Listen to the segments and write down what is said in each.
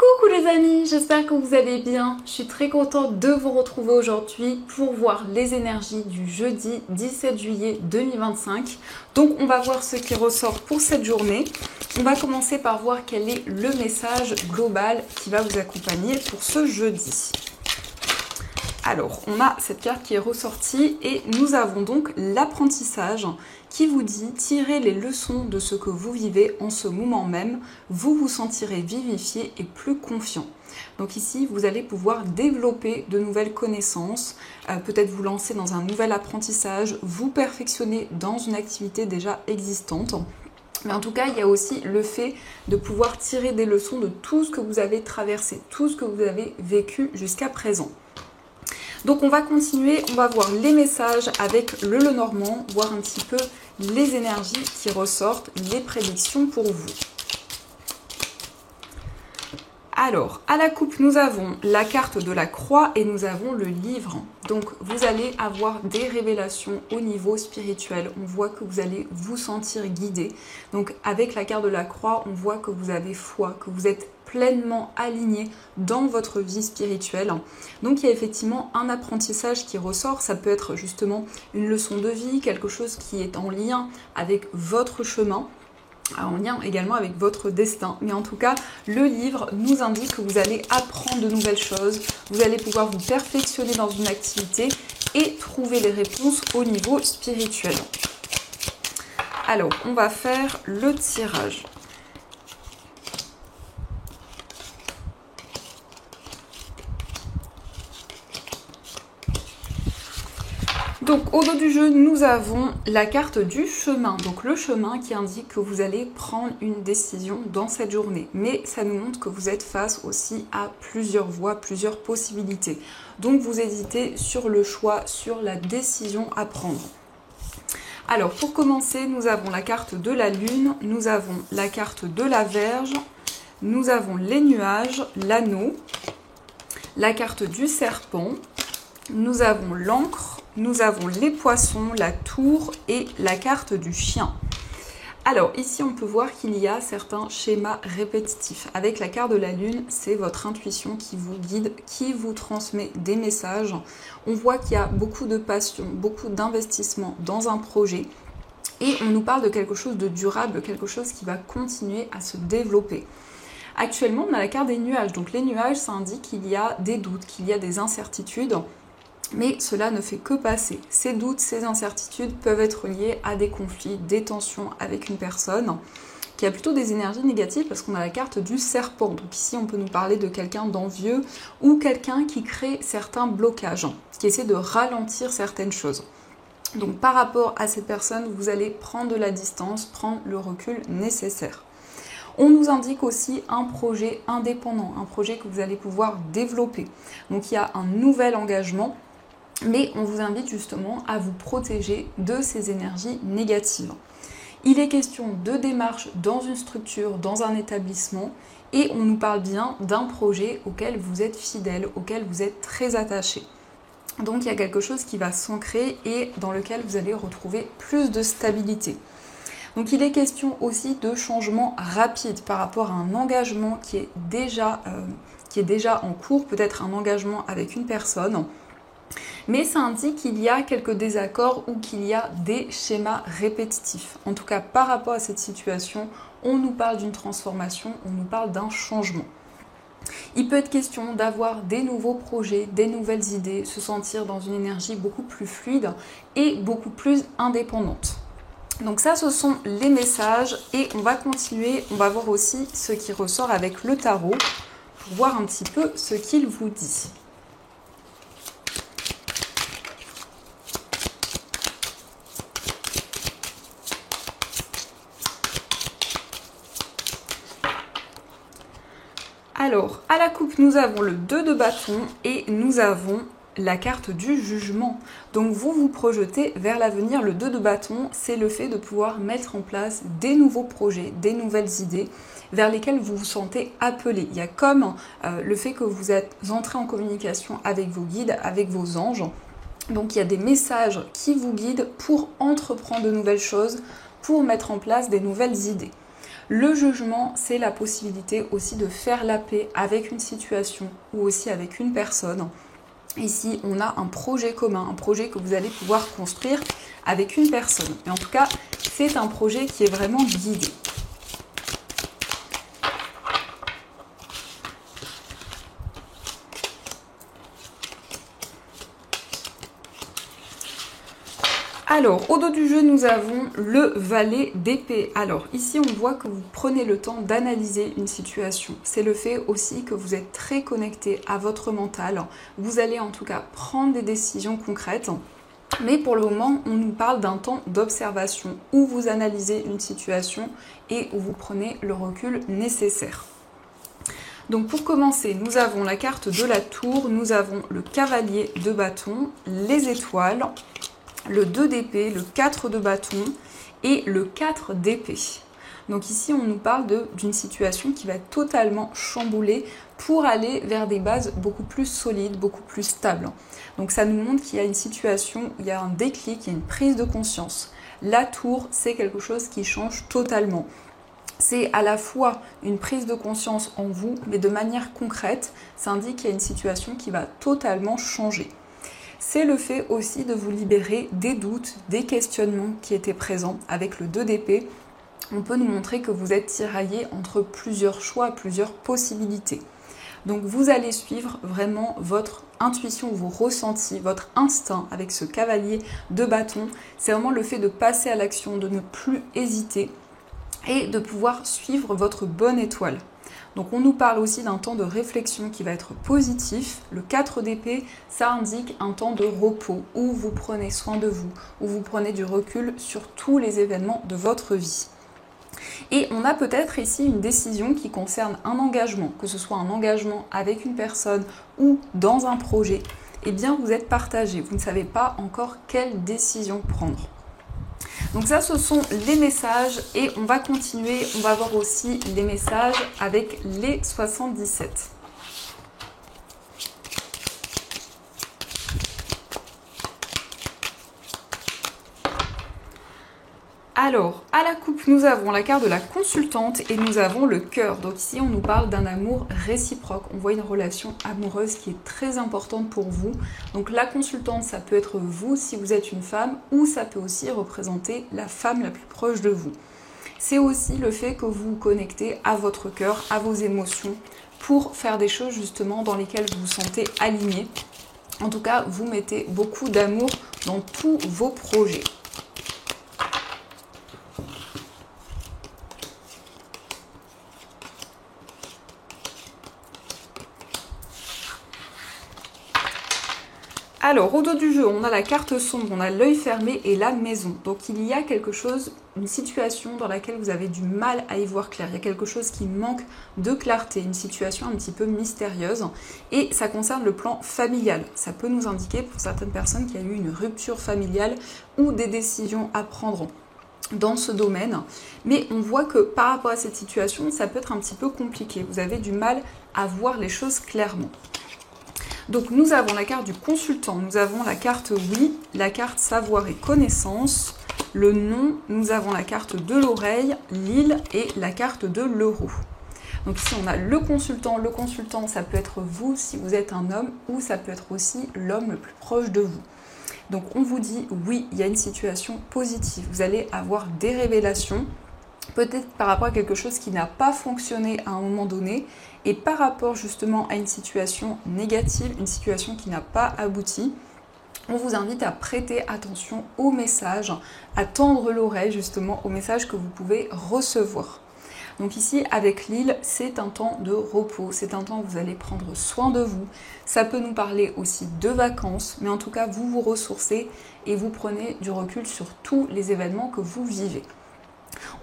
Coucou les amis, j'espère que vous allez bien. Je suis très contente de vous retrouver aujourd'hui pour voir les énergies du jeudi 17 juillet 2025. Donc on va voir ce qui ressort pour cette journée. On va commencer par voir quel est le message global qui va vous accompagner pour ce jeudi. Alors, on a cette carte qui est ressortie et nous avons donc l'apprentissage qui vous dit tirez les leçons de ce que vous vivez en ce moment même, vous vous sentirez vivifié et plus confiant. Donc ici, vous allez pouvoir développer de nouvelles connaissances, peut-être vous lancer dans un nouvel apprentissage, vous perfectionner dans une activité déjà existante. Mais en tout cas, il y a aussi le fait de pouvoir tirer des leçons de tout ce que vous avez traversé, tout ce que vous avez vécu jusqu'à présent. Donc on va continuer, on va voir les messages avec le Lenormand, voir un petit peu les énergies qui ressortent, les prédictions pour vous. Alors, à la coupe, nous avons la carte de la croix et nous avons le livre. Donc, vous allez avoir des révélations au niveau spirituel. On voit que vous allez vous sentir guidé. Donc, avec la carte de la croix, on voit que vous avez foi, que vous êtes pleinement aligné dans votre vie spirituelle. Donc, il y a effectivement un apprentissage qui ressort. Ça peut être justement une leçon de vie, quelque chose qui est en lien avec votre chemin, en lien également avec votre destin. Mais en tout cas, le livre nous indique que vous allez apprendre de nouvelles choses, vous allez pouvoir vous perfectionner dans une activité et trouver les réponses au niveau spirituel. Alors, on va faire le tirage. Donc au dos du jeu, nous avons la carte du chemin. Donc le chemin qui indique que vous allez prendre une décision dans cette journée. Mais ça nous montre que vous êtes face aussi à plusieurs voies, plusieurs possibilités. Donc vous hésitez sur le choix, sur la décision à prendre. Alors pour commencer, nous avons la carte de la lune, nous avons la carte de la Vierge, nous avons les nuages, l'anneau, la carte du serpent, nous avons l'encre, nous avons les poissons, la tour et la carte du chien. Alors ici on peut voir qu'il y a certains schémas répétitifs. Avec la carte de la lune, c'est votre intuition qui vous guide, qui vous transmet des messages. On voit qu'il y a beaucoup de passion, beaucoup d'investissement dans un projet. Et on nous parle de quelque chose de durable, quelque chose qui va continuer à se développer. Actuellement on a la carte des nuages. Donc les nuages, ça indique qu'il y a des doutes, qu'il y a des incertitudes. Mais cela ne fait que passer. Ces doutes, ces incertitudes peuvent être liés à des conflits, des tensions avec une personne qui a plutôt des énergies négatives parce qu'on a la carte du serpent. Donc ici, on peut nous parler de quelqu'un d'envieux ou quelqu'un qui crée certains blocages, qui essaie de ralentir certaines choses. Donc par rapport à cette personne, vous allez prendre de la distance, prendre le recul nécessaire. On nous indique aussi un projet indépendant, un projet que vous allez pouvoir développer. Donc il y a un nouvel engagement. Mais on vous invite justement à vous protéger de ces énergies négatives. Il est question de démarche dans une structure, dans un établissement, et on nous parle bien d'un projet auquel vous êtes fidèle, auquel vous êtes très attaché. Donc il y a quelque chose qui va s'ancrer et dans lequel vous allez retrouver plus de stabilité. Donc il est question aussi de changement rapide par rapport à un engagement qui est déjà en cours, peut-être un engagement avec une personne. Mais ça indique qu'il y a quelques désaccords ou qu'il y a des schémas répétitifs. En tout cas, par rapport à cette situation, on nous parle d'une transformation, on nous parle d'un changement. Il peut être question d'avoir des nouveaux projets, des nouvelles idées, se sentir dans une énergie beaucoup plus fluide et beaucoup plus indépendante. Donc ça, ce sont les messages et on va continuer, on va voir aussi ce qui ressort avec le tarot pour voir un petit peu ce qu'il vous dit. Alors, à la coupe, nous avons le 2 de bâton et nous avons la carte du jugement. Donc, vous vous projetez vers l'avenir. Le 2 de bâton, c'est le fait de pouvoir mettre en place des nouveaux projets, des nouvelles idées vers lesquelles vous vous sentez appelé. Il y a comme le fait que vous êtes entré en communication avec vos guides, avec vos anges. Donc, il y a des messages qui vous guident pour entreprendre de nouvelles choses, pour mettre en place des nouvelles idées. Le jugement, c'est la possibilité aussi de faire la paix avec une situation ou aussi avec une personne. Ici, on a un projet commun, un projet que vous allez pouvoir construire avec une personne. Mais en tout cas, c'est un projet qui est vraiment guidé. Alors, au dos du jeu, nous avons le valet d'épée. Alors, ici, on voit que vous prenez le temps d'analyser une situation. C'est le fait aussi que vous êtes très connecté à votre mental. Vous allez en tout cas prendre des décisions concrètes. Mais pour le moment, on nous parle d'un temps d'observation où vous analysez une situation et où vous prenez le recul nécessaire. Donc pour commencer, nous avons la carte de la tour, nous avons le cavalier de bâton, les étoiles, le 2 d'épée, le 4 de bâton et le 4 d'épée. Donc ici, on nous parle d'une situation qui va être totalement chamboulée pour aller vers des bases beaucoup plus solides, beaucoup plus stables. Donc ça nous montre qu'il y a une situation, il y a un déclic, il y a une prise de conscience. La tour, c'est quelque chose qui change totalement. C'est à la fois une prise de conscience en vous, mais de manière concrète, ça indique qu'il y a une situation qui va totalement changer. C'est le fait aussi de vous libérer des doutes, des questionnements qui étaient présents avec le 2 d'épée. On peut nous montrer que vous êtes tiraillé entre plusieurs choix, plusieurs possibilités. Donc vous allez suivre vraiment votre intuition, vos ressentis, votre instinct avec ce cavalier de bâton. C'est vraiment le fait de passer à l'action, de ne plus hésiter et de pouvoir suivre votre bonne étoile. Donc on nous parle aussi d'un temps de réflexion qui va être positif. Le 4 d'épée, ça indique un temps de repos où vous prenez soin de vous, où vous prenez du recul sur tous les événements de votre vie. Et on a peut-être ici une décision qui concerne un engagement, que ce soit un engagement avec une personne ou dans un projet. Eh bien vous êtes partagé, vous ne savez pas encore quelle décision prendre. Donc ça, ce sont les messages et on va continuer, on va voir aussi les messages avec les 77. Alors, à la coupe, nous avons la carte de la consultante et nous avons le cœur. Donc ici, on nous parle d'un amour réciproque. On voit une relation amoureuse qui est très importante pour vous. Donc la consultante, ça peut être vous si vous êtes une femme ou ça peut aussi représenter la femme la plus proche de vous. C'est aussi le fait que vous vous connectez à votre cœur, à vos émotions pour faire des choses justement dans lesquelles vous vous sentez aligné. En tout cas, vous mettez beaucoup d'amour dans tous vos projets. Alors, au dos du jeu, on a la carte sombre, on a l'œil fermé et la maison. Donc, il y a quelque chose, une situation dans laquelle vous avez du mal à y voir clair. Il y a quelque chose qui manque de clarté, une situation un petit peu mystérieuse. Et ça concerne le plan familial. Ça peut nous indiquer pour certaines personnes qu'il y a eu une rupture familiale ou des décisions à prendre dans ce domaine. Mais on voit que par rapport à cette situation, ça peut être un petit peu compliqué. Vous avez du mal à voir les choses clairement. Donc nous avons la carte du consultant, nous avons la carte oui, la carte savoir et connaissance, le non, nous avons la carte de l'oreille, l'île et la carte de l'euro. Donc ici on a le consultant ça peut être vous si vous êtes un homme ou ça peut être aussi l'homme le plus proche de vous. Donc on vous dit oui, il y a une situation positive, vous allez avoir des révélations, peut-être par rapport à quelque chose qui n'a pas fonctionné à un moment donné et par rapport justement à une situation négative, une situation qui n'a pas abouti. On vous invite à prêter attention aux messages, à tendre l'oreille justement aux messages que vous pouvez recevoir. Donc ici avec l'île, c'est un temps de repos, c'est un temps où vous allez prendre soin de vous. Ça peut nous parler aussi de vacances, mais en tout cas vous vous ressourcez et vous prenez du recul sur tous les événements que vous vivez.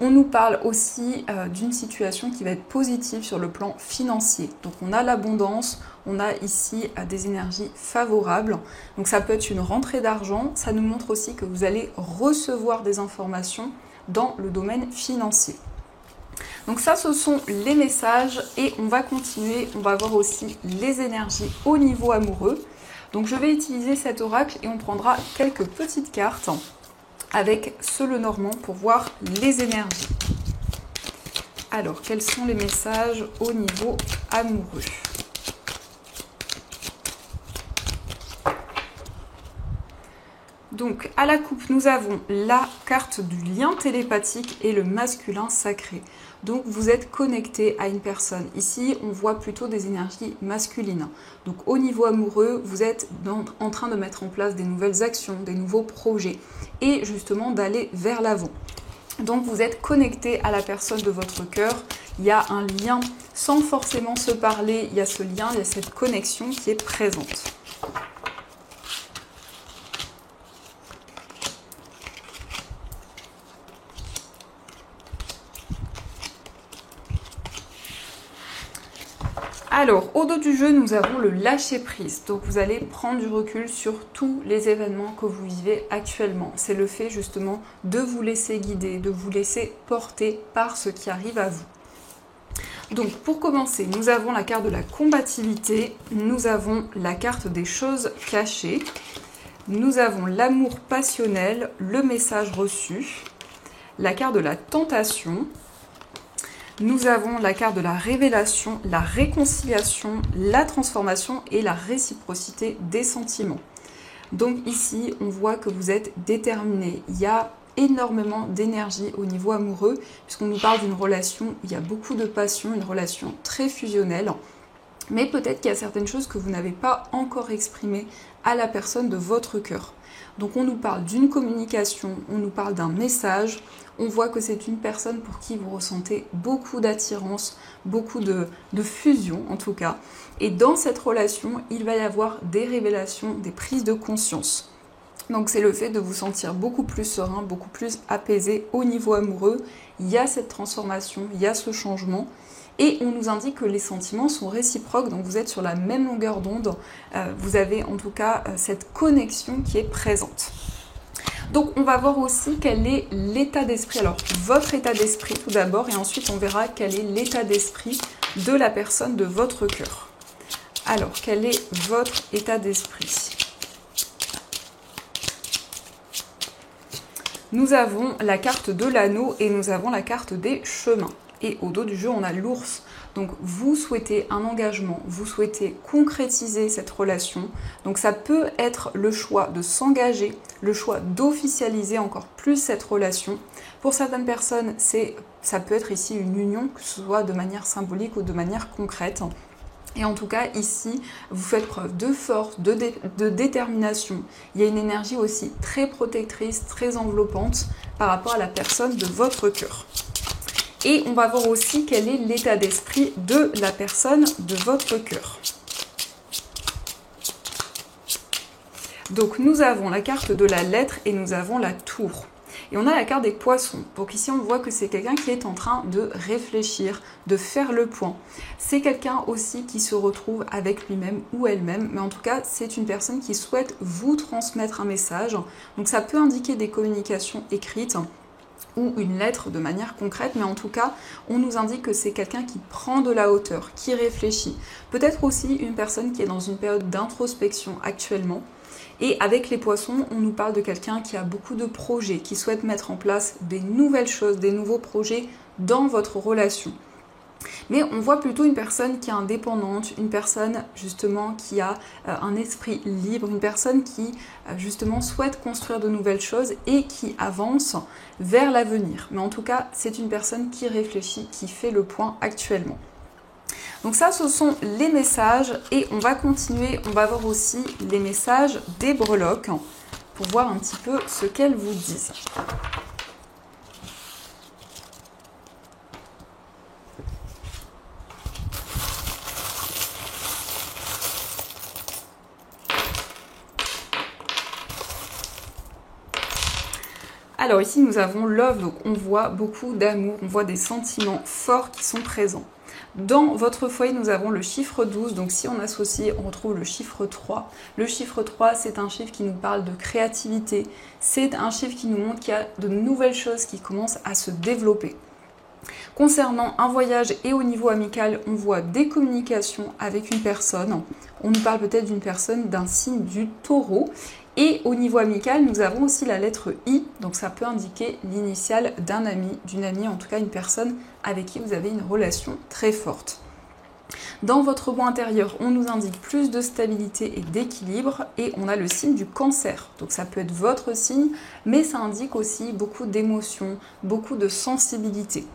On nous parle aussi d'une situation qui va être positive sur le plan financier. Donc on a l'abondance, on a ici des énergies favorables. Donc ça peut être une rentrée d'argent. Ça nous montre aussi que vous allez recevoir des informations dans le domaine financier. Donc ça, ce sont les messages et on va continuer. On va voir aussi les énergies au niveau amoureux. Donc je vais utiliser cet oracle et on prendra quelques petites cartes avec ce Lenormand pour voir les énergies. Alors, quels sont les messages au niveau amoureux? Donc, à la coupe, nous avons la carte du lien télépathique et le masculin sacré. Donc, vous êtes connecté à une personne. Ici, on voit plutôt des énergies masculines. Donc, au niveau amoureux, vous êtes en train de mettre en place des nouvelles actions, des nouveaux projets et justement d'aller vers l'avant. Donc, vous êtes connecté à la personne de votre cœur. Il y a un lien sans forcément se parler. Il y a ce lien, il y a cette connexion qui est présente. Alors, au dos du jeu, nous avons le lâcher-prise. Donc, vous allez prendre du recul sur tous les événements que vous vivez actuellement. C'est le fait, justement, de vous laisser guider, de vous laisser porter par ce qui arrive à vous. Donc, pour commencer, nous avons la carte de la combativité, nous avons la carte des choses cachées, nous avons l'amour passionnel, le message reçu, la carte de la tentation, nous avons la carte de la révélation, la réconciliation, la transformation et la réciprocité des sentiments. Donc ici, on voit que vous êtes déterminé. Il y a énormément d'énergie au niveau amoureux, puisqu'on nous parle d'une relation où il y a beaucoup de passion, une relation très fusionnelle. Mais peut-être qu'il y a certaines choses que vous n'avez pas encore exprimées à la personne de votre cœur. Donc on nous parle d'une communication, on nous parle d'un message, on voit que c'est une personne pour qui vous ressentez beaucoup d'attirance, beaucoup de fusion en tout cas. Et dans cette relation, il va y avoir des révélations, des prises de conscience. Donc c'est le fait de vous sentir beaucoup plus serein, beaucoup plus apaisé au niveau amoureux. Il y a cette transformation, il y a ce changement. Et on nous indique que les sentiments sont réciproques, donc vous êtes sur la même longueur d'onde. Vous avez en tout cas cette connexion qui est présente. Donc on va voir aussi quel est l'état d'esprit. Alors votre état d'esprit tout d'abord et ensuite on verra quel est l'état d'esprit de la personne de votre cœur. Alors quel est votre état d'esprit? Nous avons la carte de l'anneau et nous avons la carte des chemins. Et au dos du jeu, on a l'ours. Donc vous souhaitez un engagement, vous souhaitez concrétiser cette relation. Donc ça peut être le choix de s'engager, le choix d'officialiser encore plus cette relation. Pour certaines personnes, ça peut être ici une union, que ce soit de manière symbolique ou de manière concrète. Et en tout cas, ici, vous faites preuve de force, de détermination. Il y a une énergie aussi très protectrice, très enveloppante par rapport à la personne de votre cœur. Et on va voir aussi quel est l'état d'esprit de la personne de votre cœur. Donc nous avons la carte de la lettre et nous avons la tour. Et on a la carte des poissons. Donc ici on voit que c'est quelqu'un qui est en train de réfléchir, de faire le point. C'est quelqu'un aussi qui se retrouve avec lui-même ou elle-même. Mais en tout cas c'est une personne qui souhaite vous transmettre un message. Donc ça peut indiquer des communications écrites ou une lettre de manière concrète, mais en tout cas, on nous indique que c'est quelqu'un qui prend de la hauteur, qui réfléchit. Peut-être aussi une personne qui est dans une période d'introspection actuellement. Et avec les poissons, on nous parle de quelqu'un qui a beaucoup de projets, qui souhaite mettre en place des nouvelles choses, des nouveaux projets dans votre relation. Mais on voit plutôt une personne qui est indépendante, une personne justement qui a un esprit libre, une personne qui justement souhaite construire de nouvelles choses et qui avance vers l'avenir. Mais en tout cas, c'est une personne qui réfléchit, qui fait le point actuellement. Donc ça, ce sont les messages et on va continuer, on va voir aussi les messages des breloques pour voir un petit peu ce qu'elles vous disent. Alors ici nous avons love, donc on voit beaucoup d'amour, on voit des sentiments forts qui sont présents. Dans votre foyer, nous avons le chiffre 12, donc si on associe, on retrouve le chiffre 3. Le chiffre 3, c'est un chiffre qui nous parle de créativité, c'est un chiffre qui nous montre qu'il y a de nouvelles choses qui commencent à se développer. Concernant un voyage et au niveau amical, on voit des communications avec une personne. On nous parle peut-être d'une personne d'un signe du taureau. Et au niveau amical, nous avons aussi la lettre I, donc ça peut indiquer l'initiale d'un ami, d'une amie, en tout cas une personne avec qui vous avez une relation très forte. Dans votre bois intérieur, on nous indique plus de stabilité et d'équilibre et on a le signe du Cancer. Donc ça peut être votre signe, mais ça indique aussi beaucoup d'émotions, beaucoup de sensibilité.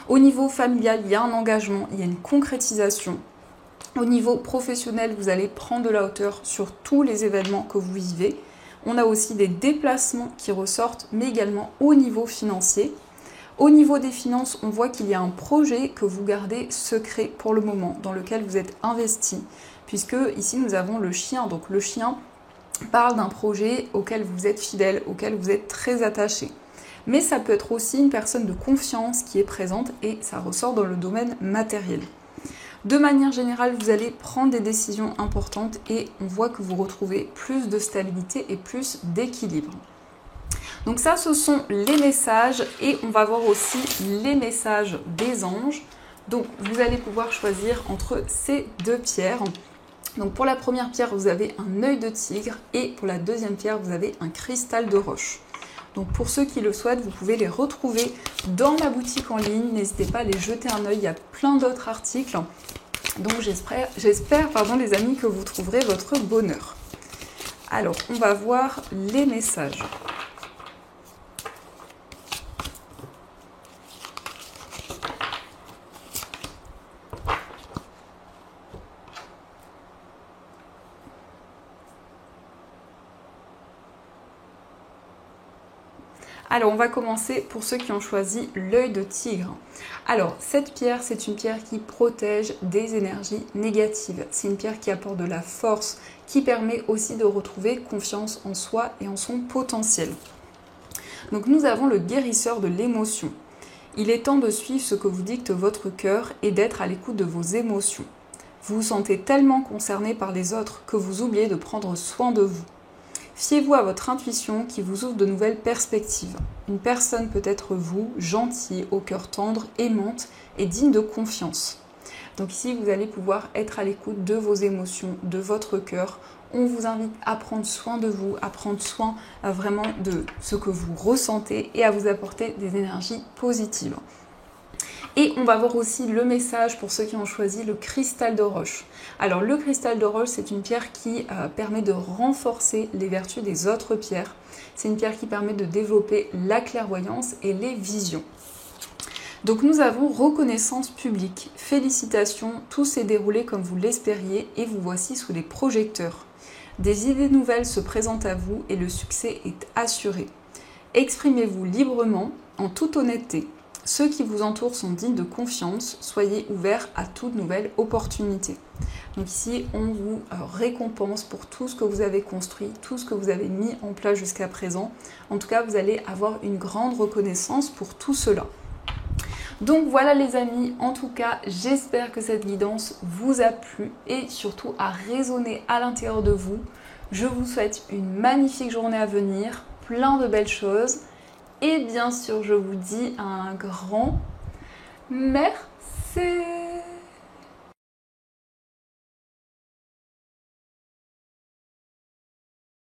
Au niveau familial, il y a un engagement, il y a une concrétisation. Au niveau professionnel, vous allez prendre de la hauteur sur tous les événements que vous vivez. On a aussi des déplacements qui ressortent, mais également au niveau financier. Au niveau des finances, on voit qu'il y a un projet que vous gardez secret pour le moment, dans lequel vous êtes investi, puisque ici nous avons le chien. Donc le chien parle d'un projet auquel vous êtes fidèle, auquel vous êtes très attaché. Mais ça peut être aussi une personne de confiance qui est présente et ça ressort dans le domaine matériel. De manière générale, vous allez prendre des décisions importantes et on voit que vous retrouvez plus de stabilité et plus d'équilibre. Donc ça, ce sont les messages et on va voir aussi les messages des anges. Donc vous allez pouvoir choisir entre ces deux pierres. Donc pour la première pierre, vous avez un œil de tigre et pour la deuxième pierre, vous avez un cristal de roche. Donc pour ceux qui le souhaitent, vous pouvez les retrouver dans ma boutique en ligne. N'hésitez pas à les jeter un œil, il y a plein d'autres articles. Donc j'espère les amis, que vous trouverez votre bonheur. Alors, on va voir les messages. Alors, on va commencer pour ceux qui ont choisi l'œil de tigre. Alors, cette pierre, c'est une pierre qui protège des énergies négatives. C'est une pierre qui apporte de la force, qui permet aussi de retrouver confiance en soi et en son potentiel. Donc, nous avons le guérisseur de l'émotion. Il est temps de suivre ce que vous dicte votre cœur et d'être à l'écoute de vos émotions. Vous vous sentez tellement concerné par les autres que vous oubliez de prendre soin de vous. Fiez-vous à votre intuition qui vous ouvre de nouvelles perspectives. Une personne peut être vous, gentille, au cœur tendre, aimante et digne de confiance. Donc ici, vous allez pouvoir être à l'écoute de vos émotions, de votre cœur. On vous invite à prendre soin de vous, à prendre soin vraiment de ce que vous ressentez et à vous apporter des énergies positives. Et on va voir aussi le message pour ceux qui ont choisi le cristal de roche. Alors le cristal de roche, c'est une pierre qui permet de renforcer les vertus des autres pierres. C'est une pierre qui permet de développer la clairvoyance et les visions. Donc nous avons reconnaissance publique. Félicitations, tout s'est déroulé comme vous l'espériez et vous voici sous les projecteurs. Des idées nouvelles se présentent à vous et le succès est assuré. Exprimez-vous librement, en toute honnêteté. Ceux qui vous entourent sont dignes de confiance, soyez ouverts à toute nouvelle opportunité. Donc ici, on vous récompense pour tout ce que vous avez construit, tout ce que vous avez mis en place jusqu'à présent. En tout cas, vous allez avoir une grande reconnaissance pour tout cela. Donc voilà les amis, en tout cas, j'espère que cette guidance vous a plu et surtout a résonné à l'intérieur de vous. Je vous souhaite une magnifique journée à venir, plein de belles choses. Et bien sûr, je vous dis un grand merci.